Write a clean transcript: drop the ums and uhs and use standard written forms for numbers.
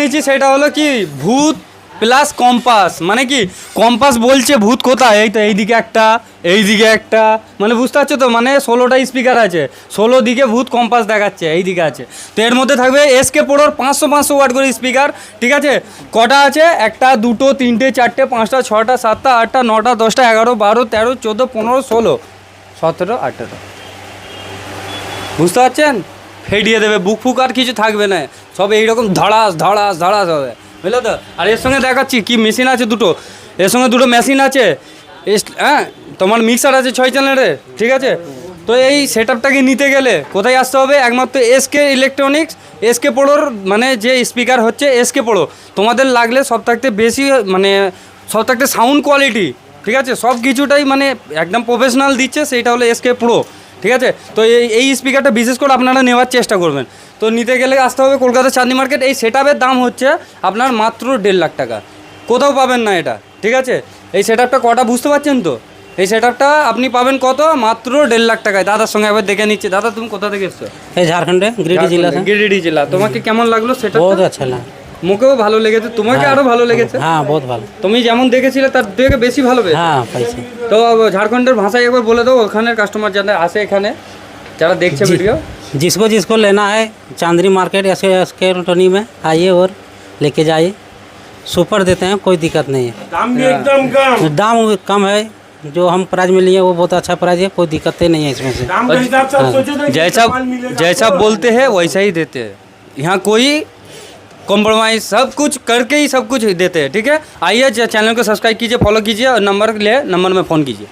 নিয়েছি সেটা হলো কি ভূত প্লাস কম্পাস, মানে কি কম্পাস বলছে ভূত কোথায়, এই তো এইদিকে একটা, এইদিকে একটা, মানে বুঝতে পারছো তো, মানে 16টা স্পিকার আছে, 16 দিকে ভূত কম্পাস দেখাচ্ছে, এইদিকে আছে। তো এর মধ্যে থাকবে এসকে পোড়োর 500 ওয়াট করে স্পিকার, ঠিক আছে। কটা আছে, একটা, দুটো, তিনটে, চারটে, পাঁচটা, ছটা, সাতটা, আটটা, নটা, 10টা, 11, 12, 13, 14, 15, 16, 17, 18। বুঝতে পারছেন? ফেডিয়ে দেবে, বুক ফুক আর কিছু থাকবে না, সব এইরকম ধড়াস ধড়াস ধড়াস হবে, বুঝলে তো। আর এর সঙ্গে দেখাচ্ছি কি মেশিন আছে দুটো, এর সঙ্গে দুটো মেশিন আছে, হ্যাঁ, তোমার মিক্সার আছে 6 চ্যানেলের, ঠিক আছে। তো এই সেট আপটাকে নিতে গেলে কোথায় আসতে হবে, একমাত্র এসকে ইলেকট্রনিক্স, এসকে পোড়োর মানে যে স্পিকার হচ্ছে এসকে পোড়ো, তোমাদের লাগলে সব থাকতে বেশি, মানে সব থাকতে সাউন্ড কোয়ালিটি, ঠিক আছে, সব কিছুটাই মানে একদম প্রফেশনাল দিচ্ছে, সেইটা হলো এসকে প্রো, ঠিক আছে। তো এই স্পিকারটা বিশেষ করে আপনারা নেওয়ার চেষ্টা করবেন। তো নিতে গেলে আসতে হবে কলকাতা চাঁদনি মার্কেট। এই সেটআপের দাম হচ্ছে আপনার মাত্র 1.5 লাখ টাকা, কোথাও পাবেন না এটা, ঠিক আছে। এই সেটআপটা কটা বুঝতে পারছেন তো, এই সেটআপটা আপনি পাবেন কত, মাত্র 1.5 লাখ টাকায়। দাদার সঙ্গে একবার দেখে নিচ্ছে। দাদা তুমি কোথা থেকে এসছো? এই ঝাড়খণ্ডে गिरिडीह जिला से। गिरिडीह जिला। তোমাকে কেমন লাগলো সেটা? बहुत अच्छा लगा। মুখেও ভালো লেগেছে, তোমাকে আরো ভালো লেগেছে? हाँ बहुत ভালো। তুমি যেমন দেখেছিলে তার থেকে বেশি ভালো পেয়েছো? हाँ पैसे। তো ঝাড়খণ্ডের ভাষায় একবার বলে দাও, ওখানের কাস্টমার যারা আসে এখানে, যারা দেখছে ভিডিও, जिसको जिसको लेना है चांदनी मार्केट एसके टोनी में आइए और लेके जाइए, सुपर देते हैं, कोई दिक्कत नहीं है। दाम भी एकदम कम। दाम कम है, जो हम प्राइस में लिए वो बहुत अच्छा प्राइस है, कोई दिक्कत नहीं है इसमें से। दाम के हिसाब से आप सोचो तो जैसा जैसा बोलते हैं वैसा ही देते हैं, यहाँ कोई कॉम्प्रोमाइज, सब कुछ करके ही सब कुछ देते हैं, ठीक है। आइए चैनल को सब्सक्राइब कीजिए, फॉलो कीजिए और नंबर में फ़ोन कीजिए।